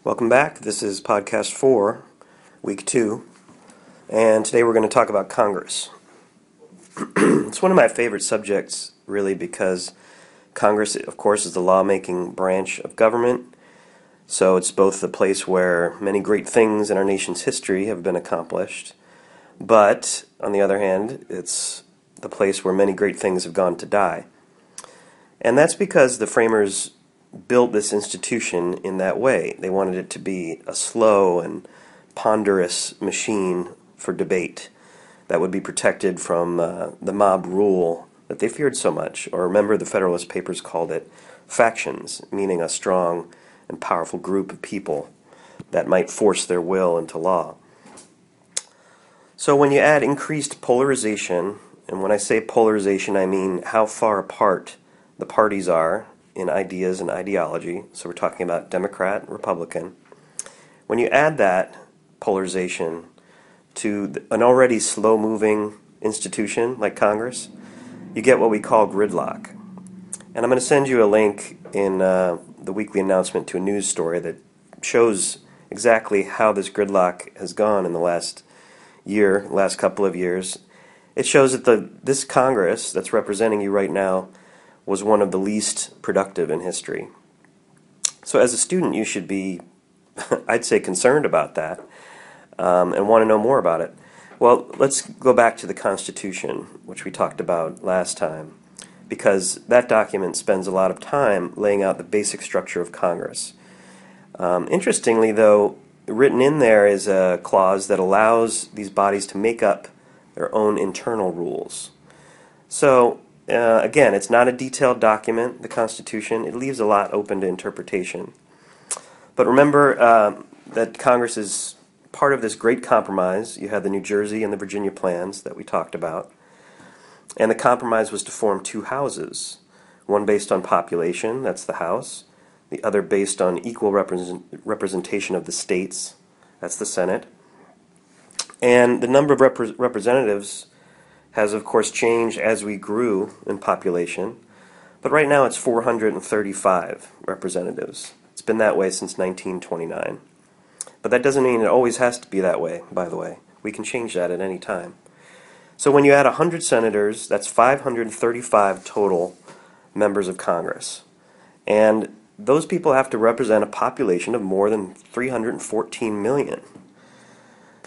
Welcome back. This is podcast 4, week 2, and today we're going to talk about Congress. It's one of my favorite subjects, really, because Congress, of course, is the lawmaking branch of government, so it's both the place where many great things in our nation's history have been accomplished, but, on the other hand, it's the place where many great things have gone to die. And that's because the framers built this institution in that way. They wanted it to be a slow and ponderous machine for debate that would be protected from the mob rule that they feared so much. Or remember, the Federalist Papers called it factions, meaning a strong and powerful group of people that might force their will into law. So when you add increased polarization, and when I say polarization, I mean how far apart the parties are in ideas and ideology, so we're talking about Democrat and Republican. When you add that polarization to an already slow-moving institution like Congress, you get what we call gridlock. And I'm going to send you a link in the weekly announcement to a news story that shows exactly how this gridlock has gone in the last couple of years. It shows that this Congress that's representing you right now was one of the least productive in history. So as a student, you should be, I'd say, concerned about that and want to know more about it. Well, let's go back to the Constitution, which we talked about last time, because that document spends a lot of time laying out the basic structure of Congress. Interestingly, though, written in there is a clause that allows these bodies to make up their own internal rules. So, again, it's not a detailed document, the Constitution. It leaves a lot open to interpretation. But remember that Congress is part of this great compromise. You had the New Jersey and the Virginia plans that we talked about. And the compromise was to form two houses, one based on population, that's the House, the other based on equal representation of the states, that's the Senate. And the number of representatives has, of course, changed as we grew in population, but right now it's 435 representatives. It's been that way since 1929. But that doesn't mean it always has to be that way, by the way. We can change that at any time. So when you add 100 senators, that's 535 total members of Congress. And those people have to represent a population of more than 314 million.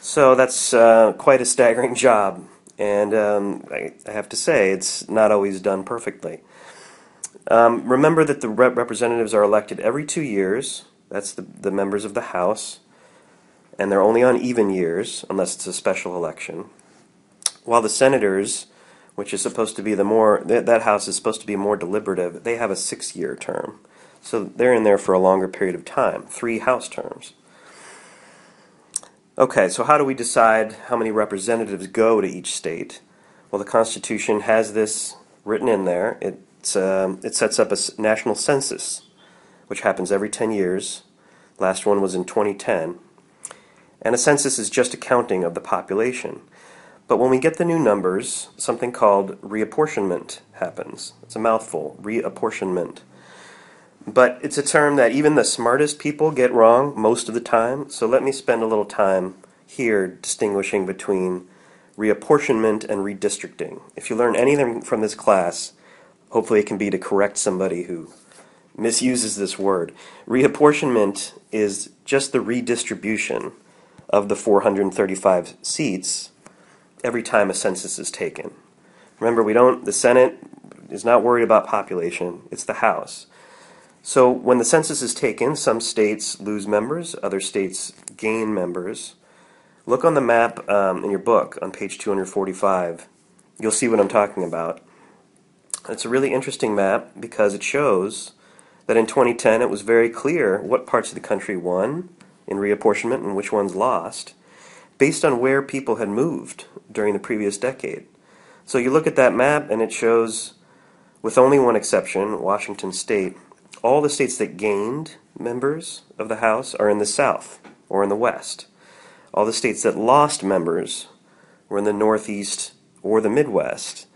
So that's quite a staggering job. And I have to say, it's not always done perfectly. Remember that the representatives are elected every 2 years. That's the members of the House. And they're only on even years, unless it's a special election. While the senators, which is supposed to be that House is supposed to be more deliberative, they have a 6-year term. So they're in there for a longer period of time, 3 House terms. Okay, so how do we decide how many representatives go to each state? Well, the Constitution has this written in there. It sets up a national census, which happens every 10 years. Last one was in 2010. And a census is just a counting of the population. But when we get the new numbers, something called reapportionment happens. It's a mouthful, reapportionment. But it's a term that even the smartest people get wrong most of the time, so let me spend a little time here distinguishing between reapportionment and redistricting. If you learn anything from this class, hopefully it can be to correct somebody who misuses this word. Reapportionment is just the redistribution of the 435 seats every time a census is taken. Remember, the Senate is not worried about population, it's the House. So when the census is taken, some states lose members, other states gain members. Look on the map in your book on page 245. You'll see what I'm talking about. It's a really interesting map because it shows that in 2010 it was very clear what parts of the country won in reapportionment and which ones lost, based on where people had moved during the previous decade. So you look at that map and it shows, with only one exception, Washington State, all the states that gained members of the House are in the South or in the West. All the states that lost members were in the Northeast or the Midwest,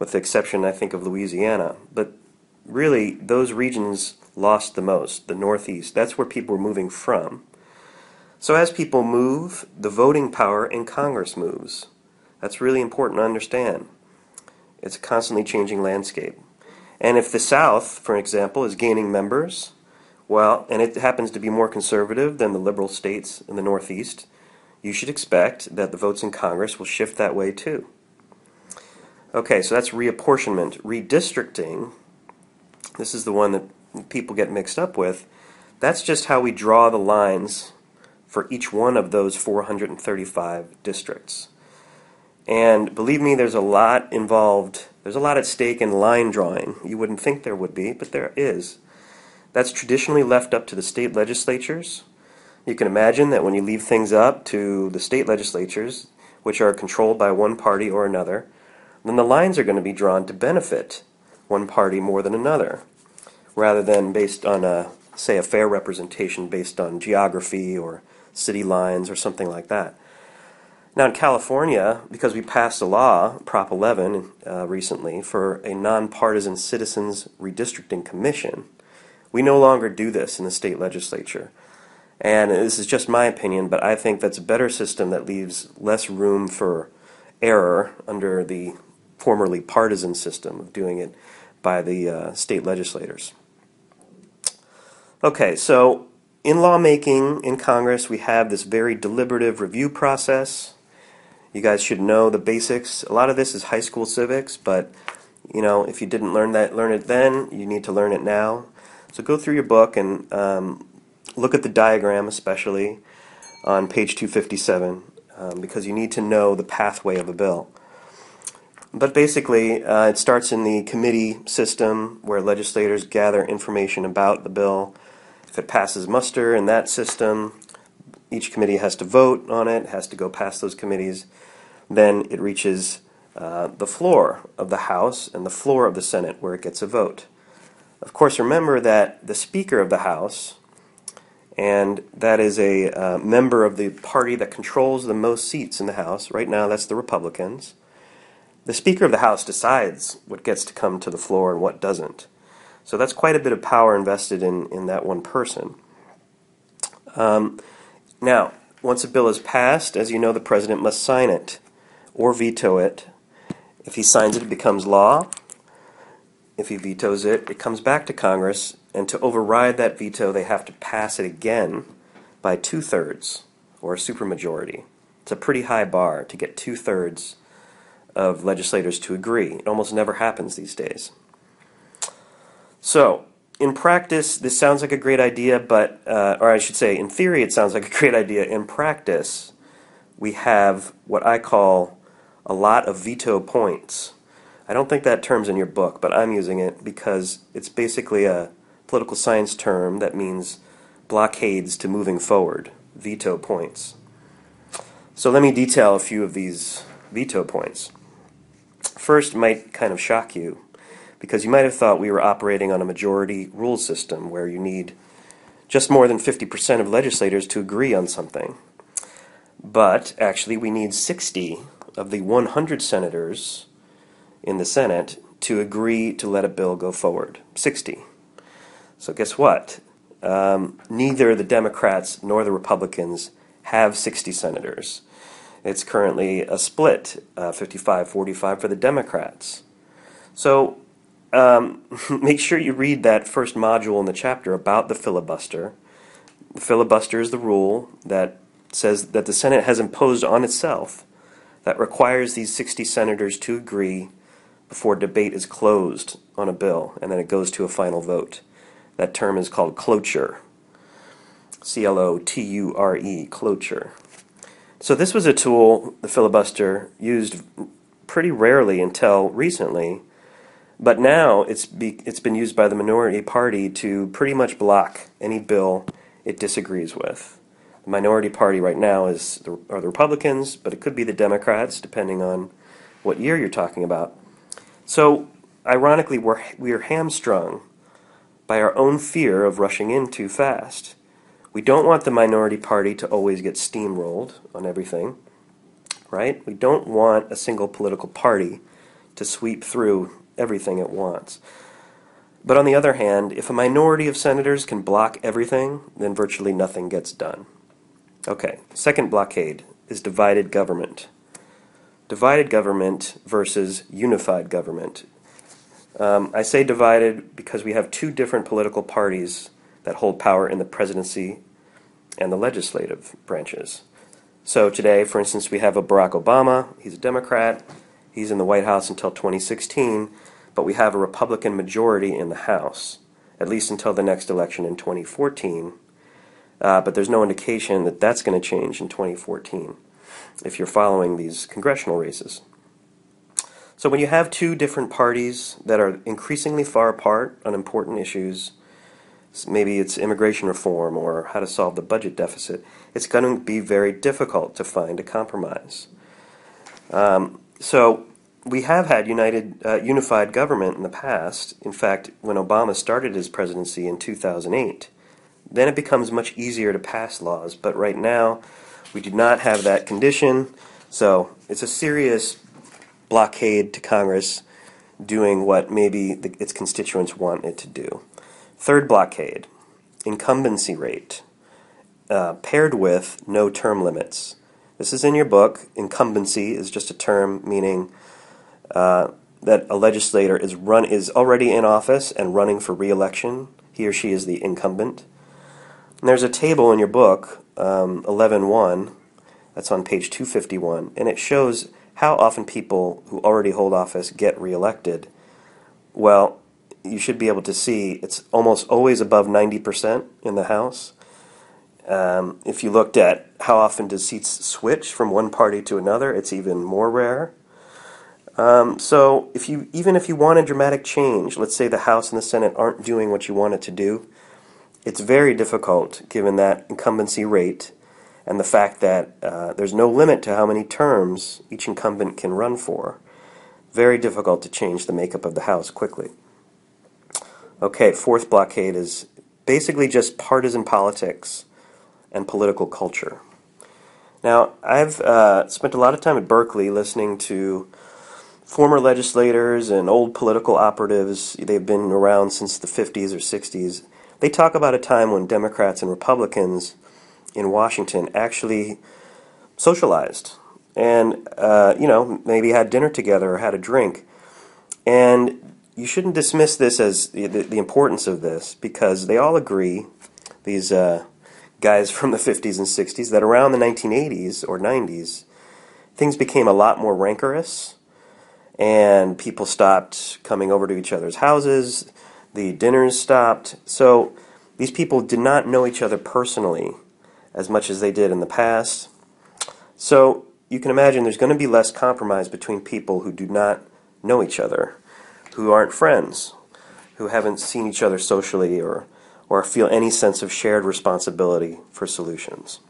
with the exception, I think, of Louisiana. But really those regions lost the most, the Northeast. That's where people were moving from. So as people move, the voting power in Congress moves. That's really important to understand. It's a constantly changing landscape. And if the South, for example, is gaining members, well, and it happens to be more conservative than the liberal states in the Northeast, you should expect that the votes in Congress will shift that way too. Okay, so that's reapportionment. Redistricting, this is the one that people get mixed up with. That's just how we draw the lines for each one of those 435 districts. And believe me, there's a lot involved. There's a lot at stake in line drawing. You wouldn't think there would be, but there is. That's traditionally left up to the state legislatures. You can imagine that when you leave things up to the state legislatures, which are controlled by one party or another, then the lines are going to be drawn to benefit one party more than another, rather than based on, say, a fair representation based on geography or city lines or something like that. Now in California, because we passed a law, Prop 11, recently, for a nonpartisan citizens redistricting commission, we no longer do this in the state legislature. And this is just my opinion, but I think that's a better system that leaves less room for error under the formerly partisan system of doing it by the state legislators. Okay, so in lawmaking in Congress, we have this very deliberative review process. You guys should know the basics. A lot of this is high school civics, but you know, if you didn't learn it then, you need to learn it now. So go through your book and look at the diagram, especially on page 257, because you need to know the pathway of a bill. But basically, it starts in the committee system where legislators gather information about the bill. If it passes muster in that system, each committee has to vote on it, has to go past those committees. Then it reaches the floor of the House and the floor of the Senate where it gets a vote. Of course, remember that the Speaker of the House, and that is a member of the party that controls the most seats in the House. Right now, that's the Republicans. The Speaker of the House decides what gets to come to the floor and what doesn't. So that's quite a bit of power invested in that one person. Now, once a bill is passed, as you know, the President must sign it or veto it. If he signs it, it becomes law. If he vetoes it, it comes back to Congress, and to override that veto, they have to pass it again by 2/3 or a supermajority. It's a pretty high bar to get 2/3 of legislators to agree. It almost never happens these days. So, in practice, this sounds like a great idea, but, or I should say, in theory, it sounds like a great idea. In practice, we have what I call a lot of veto points. I don't think that term's in your book, but I'm using it because it's basically a political science term that means blockades to moving forward, veto points. So let me detail a few of these veto points. First, it might kind of shock you, because you might have thought we were operating on a majority rule system where you need just more than 50% of legislators to agree on something. But actually, we need 60 of the 100 senators in the Senate to agree to let a bill go forward. 60. So guess what? Neither the Democrats nor the Republicans have 60 senators. It's currently a split, 55-45 for the Democrats. So make sure you read that first module in the chapter about the filibuster. The filibuster is the rule that says that the Senate has imposed on itself that requires these 60 senators to agree before debate is closed on a bill, and then it goes to a final vote. That term is called cloture. C-L-O-T-U-R-E, cloture. So this was a tool, the filibuster, used pretty rarely until recently, but now it's been used by the minority party to pretty much block any bill it disagrees with. The minority party right now are the Republicans, but it could be the Democrats, depending on what year you're talking about. So, ironically, we are hamstrung by our own fear of rushing in too fast. We don't want the minority party to always get steamrolled on everything, right? We don't want a single political party to sweep through everything it wants. But on the other hand, if a minority of senators can block everything, then virtually nothing gets done. Okay, second blockade is divided government. Divided government versus unified government. I say divided because we have two different political parties that hold power in the presidency and the legislative branches. So today, for instance, we have a Barack Obama. He's a Democrat. He's in the White House until 2016, but we have a Republican majority in the House, at least until the next election in 2014. But there's no indication that that's going to change in 2014 if you're following these congressional races. So when you have two different parties that are increasingly far apart on important issues, maybe it's immigration reform or how to solve the budget deficit, it's going to be very difficult to find a compromise. So we have had unified government in the past. In fact, when Obama started his presidency in 2008, then it becomes much easier to pass laws. But right now, we do not have that condition. So it's a serious blockade to Congress doing what maybe its constituents want it to do. Third blockade, incumbency rate, paired with no term limits. This is in your book. Incumbency is just a term meaning that a legislator is already in office and running for re-election. He or she is the incumbent. And there's a table in your book, 11.1, that's on page 251, and it shows how often people who already hold office get reelected. Well, you should be able to see it's almost always above 90% in the House. If you looked at how often do seats switch from one party to another, it's even more rare. So even if you want a dramatic change, let's say the House and the Senate aren't doing what you want it to do, it's very difficult given that incumbency rate and the fact that there's no limit to how many terms each incumbent can run for. Very difficult to change the makeup of the House quickly. Okay, fourth blockade is basically just partisan politics and political culture. Now, I've spent a lot of time at Berkeley listening to former legislators and old political operatives. They've been around since the 50s or 60s. They talk about a time when Democrats and Republicans in Washington actually socialized and, maybe had dinner together or had a drink. And you shouldn't dismiss this as the importance of this, because they all agree, these guys from the 50s and 60s, that around the 1980s or 90s, things became a lot more rancorous, and people stopped coming over to each other's houses, the dinners stopped. So these people did not know each other personally as much as they did in the past. So you can imagine there's going to be less compromise between people who do not know each other, who aren't friends, who haven't seen each other socially or feel any sense of shared responsibility for solutions.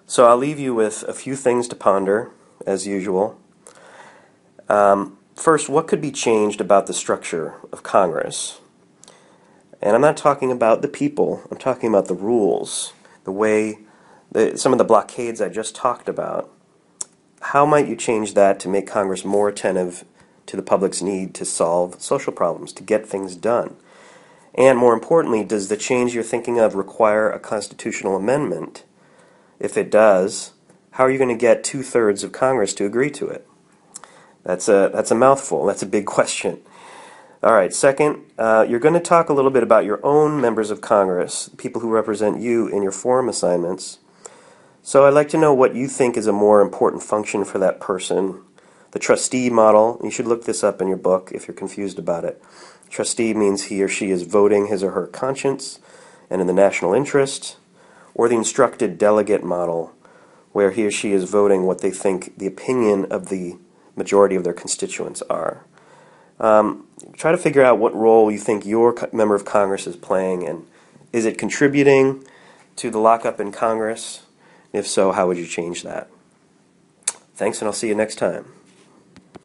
So I'll leave you with a few things to ponder, as usual. First, what could be changed about the structure of Congress? And I'm not talking about the people, I'm talking about the rules, the way, some of the blockades I just talked about. How might you change that to make Congress more attentive to the public's need to solve social problems, to get things done? And more importantly, does the change you're thinking of require a constitutional amendment? If it does, how are you going to get 2/3 of Congress to agree to it? That's a mouthful. That's a big question. All right, second, you're going to talk a little bit about your own members of Congress, people who represent you in your forum assignments. So I'd like to know what you think is a more important function for that person. The trustee model, you should look this up in your book if you're confused about it. Trustee means he or she is voting his or her conscience and in the national interest, or the instructed delegate model, where he or she is voting what they think the opinion of the majority of their constituents are. Try to figure out what role you think your member of Congress is playing, and is it contributing to the lockup in Congress? If so, how would you change that? Thanks, and I'll see you next time.